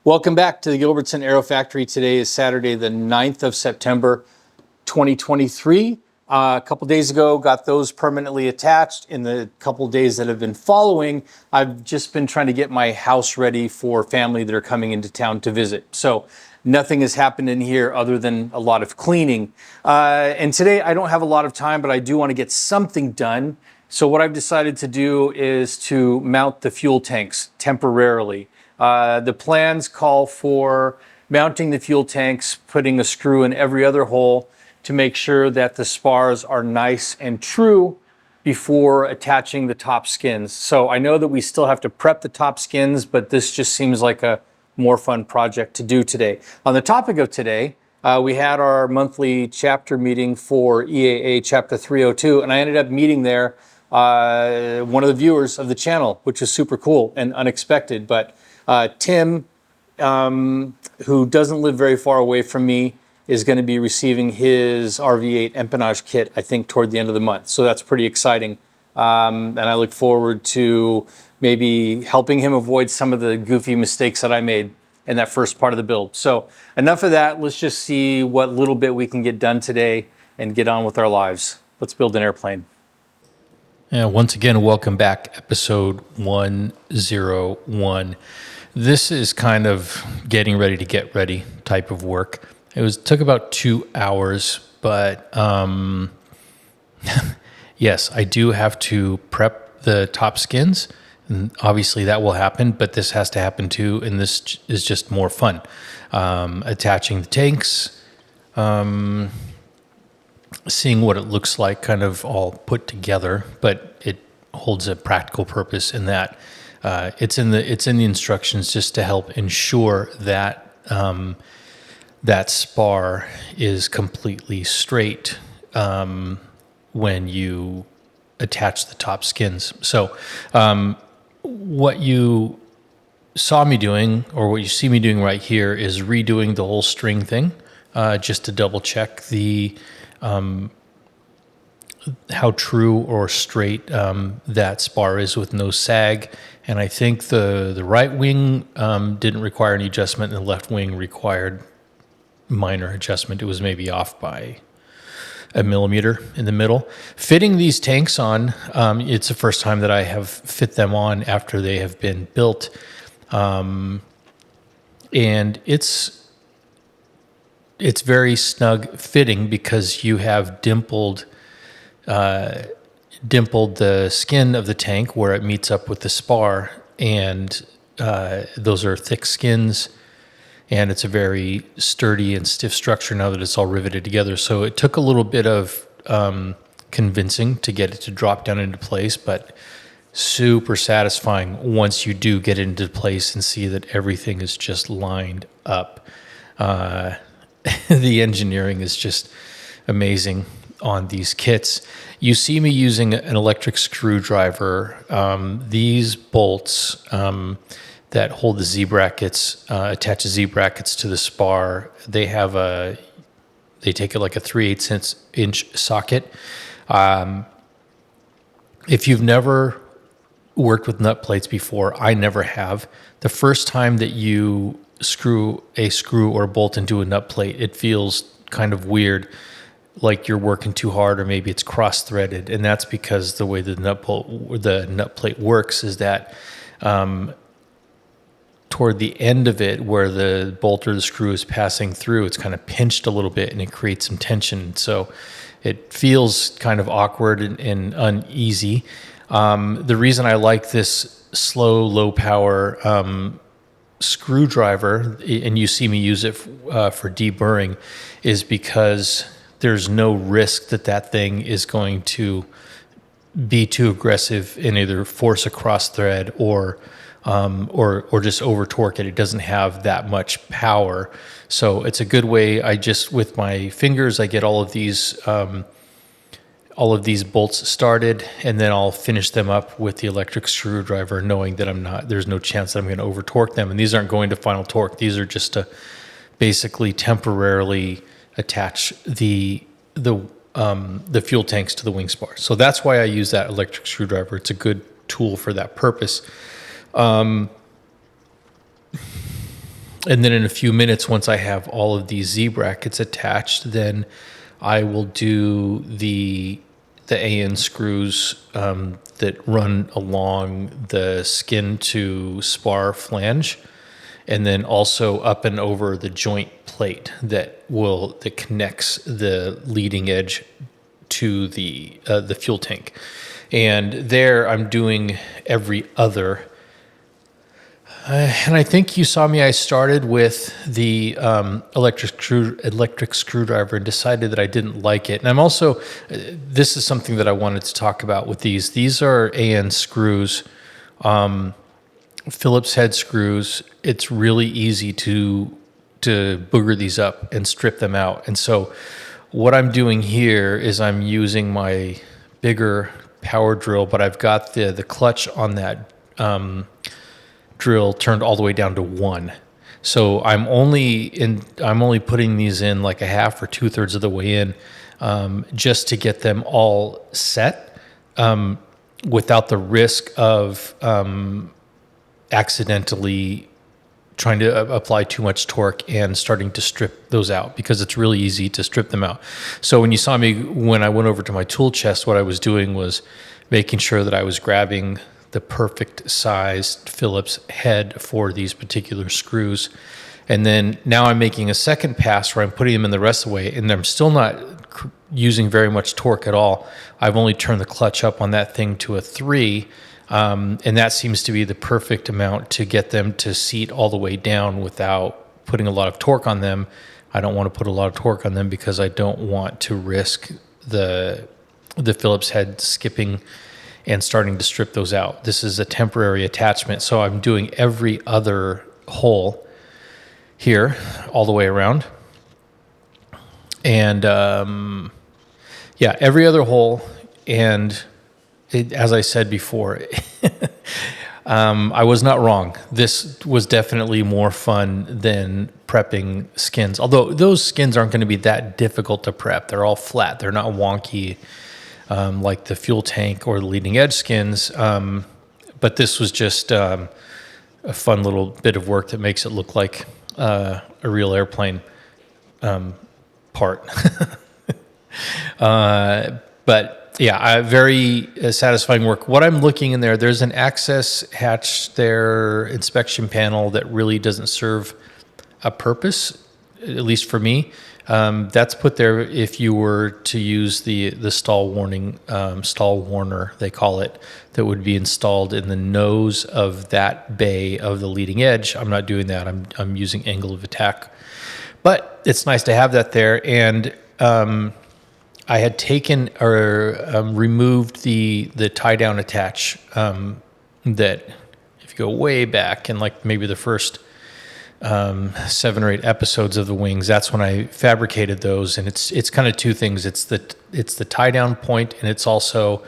Welcome back to the Gilbertson Aero Factory. Today is Saturday, the 9th of September, 2023. A couple days ago, got those permanently attached. In the couple days that have been following, I've just been trying to get my house ready for family that are coming into town to visit. So nothing has happened in here other than a lot of cleaning. And today I don't have a lot of time, but I do want to get something done. So what I've decided to do is to mount the fuel tanks temporarily. The plans call for mounting the fuel tanks, putting a screw in every other hole to make sure that the spars are nice and true before attaching the top skins. So I know that we still have to prep the top skins, but this just seems like a more fun project to do today. On the topic of today, we had our monthly chapter meeting for EAA Chapter 302, and I ended up meeting there one of the viewers of the channel, which was super cool and unexpected. But Tim, who doesn't live very far away from me, is going to be receiving his RV-8 empennage kit, I think, toward the end of the month. So that's pretty exciting. And I look forward to maybe helping him avoid some of the goofy mistakes that I made in that first part of the build. So enough of that. Let's just see what little bit we can get done today and get on with our lives. Let's build an airplane. And once again, welcome back, episode 101. This is kind of getting ready to get ready type of work. Took about 2 hours, but yes, I do have to prep the top skins, and obviously that will happen, but this has to happen too, and this is just more fun. Attaching the tanks, seeing what it looks like kind of all put together, but it holds a practical purpose in that it's in the instructions just to help ensure that that spar is completely straight when you attach the top skins. So what you saw me doing, or what you see me doing right here, is redoing the whole string thing just to double check the how true or straight that spar is with no sag. And I think the right wing didn't require any adjustment, and the left wing required minor adjustment. It was maybe off by a millimeter in the middle. Fitting these tanks on, it's the first time that I have fit them on after they have been built. And it's very snug fitting because you have dimpled the skin of the tank where it meets up with the spar, and those are thick skins, and it's a very sturdy and stiff structure now that it's all riveted together. So it took a little bit of convincing to get it to drop down into place, but super satisfying once you do get into place and see that everything is just lined up. The engineering is just amazing on these kits. You see me using an electric screwdriver. These bolts that hold the Z-brackets, attach the Z-brackets to the spar, they take it like a 3/8 inch socket. If you've never worked with nut plates before, I never have. The first time that you screw a screw or bolt into a nut plate, it feels kind of weird, like you're working too hard, or maybe it's cross-threaded, and that's because the way the nut plate works is that toward the end of it, where the bolt or the screw is passing through, it's kind of pinched a little bit, and it creates some tension. So it feels kind of awkward and uneasy. The reason I like this slow, low-power screwdriver, and you see me use it for deburring, is because there's no risk that thing is going to be too aggressive and either force a cross thread or just over torque it. It doesn't have that much power, so it's a good way. With my fingers, I get all of these bolts started, and then I'll finish them up with the electric screwdriver, knowing that there's no chance that I'm going to over torque them. And these aren't going to final torque. These are just to basically temporarily attach the the fuel tanks to the wing spar. So that's why I use that electric screwdriver. It's a good tool for that purpose. And then in a few minutes, once I have all of these Z brackets attached, then I will do the AN screws that run along the skin to spar flange, and then also up and over the joint plate that connects the leading edge to the fuel tank. And there I'm doing every other. And I think you saw me, I started with the electric screwdriver and decided that I didn't like it. And I'm also, this is something that I wanted to talk about with these. These are AN screws, Phillips head screws. It's really easy to booger these up and strip them out. And so what I'm doing here is I'm using my bigger power drill, but I've got the clutch on that drill turned all the way down to 1. So I'm only putting these in like a half or 2/3 of the way in, just to get them all set, without the risk of accidentally trying to apply too much torque and starting to strip those out, because it's really easy to strip them out. So when you saw me, when I went over to my tool chest, what I was doing was making sure that I was grabbing the perfect sized Phillips head for these particular screws. And then now I'm making a second pass where I'm putting them in the rest of the way, and I'm still not using very much torque at all. I've only turned the clutch up on that thing to a 3, and that seems to be the perfect amount to get them to seat all the way down without putting a lot of torque on them. I don't want to put a lot of torque on them because I don't want to risk the Phillips head skipping and starting to strip those out. This is a temporary attachment, so I'm doing every other hole here all the way around. And every other hole. And as I said before, I was not wrong. This was definitely more fun than prepping skins, although those skins aren't going to be that difficult to prep. They're all flat. They're not wonky, like the fuel tank or the leading edge skins. But this was just a fun little bit of work that makes it look like a real airplane part. But yeah, very satisfying work. What I'm looking in there, there's an access hatch there, inspection panel that really doesn't serve a purpose, at least for me. That's put there if you were to use the stall warner, they call it, that would be installed in the nose of that bay of the leading edge. I'm not doing that. I'm using angle of attack, but it's nice to have that there. And I had taken or removed the tie down attach that, if you go way back in like maybe the first 7 or 8 episodes of the wings, that's when I fabricated those. And it's kind of two things. It's the tie down point, and it's also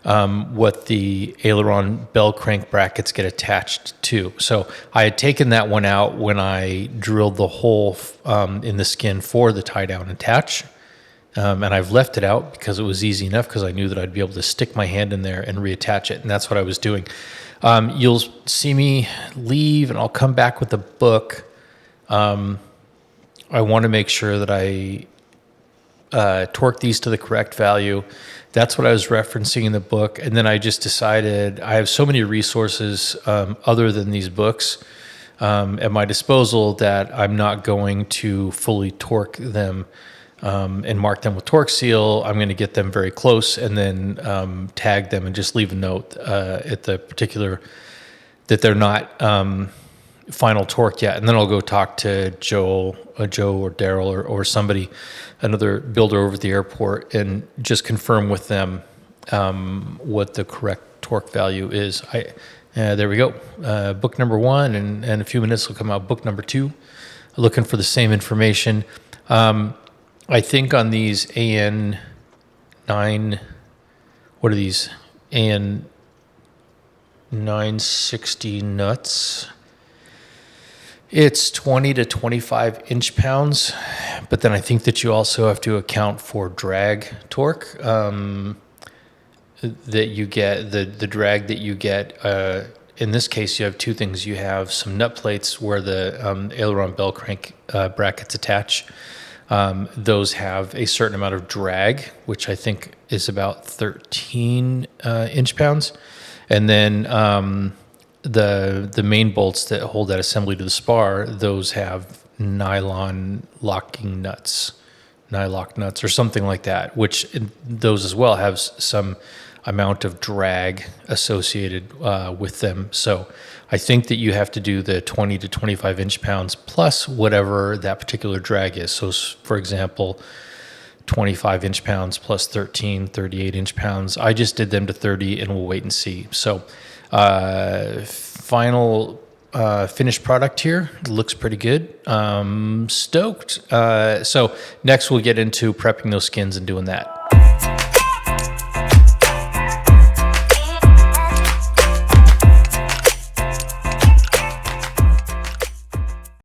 what the aileron bell crank brackets get attached to. So I had taken that one out when I drilled the hole in the skin for the tie down attach. And I've left it out because it was easy enough, because I knew that I'd be able to stick my hand in there and reattach it. And that's what I was doing. You'll see me leave, and I'll come back with the book. I want to make sure that I torque these to the correct value. That's what I was referencing in the book. And then I just decided I have so many resources other than these books at my disposal that I'm not going to fully torque them and mark them with torque seal. I'm going to get them very close and then tag them and just leave a note at the particular that they're not final torque yet. And then I'll go talk to Joe or Daryl or somebody, another builder over at the airport, and just confirm with them what the correct torque value is. There we go. Book number 1, and in a few minutes will come out book number 2. Looking for the same information. I think on these AN9, what are these? AN 960 nuts. It's 20 to 25 inch pounds, but then I think that you also have to account for drag torque that you get, the drag that you get. In this case, you have two things. You have some nut plates where the aileron bell crank brackets attach. Those have a certain amount of drag, which I think is about 13 inch pounds. And then the main bolts that hold that assembly to the spar, those have nylon locking nuts, nylock nuts or something like that, which those as well have some amount of drag associated with them. So I think that you have to do the 20 to 25 inch pounds plus whatever that particular drag is. So for example, 25 inch pounds plus 13, 38 inch pounds. I just did them to 30 and we'll wait and see. So final finished product here looks pretty good. Stoked. So next we'll get into prepping those skins and doing that.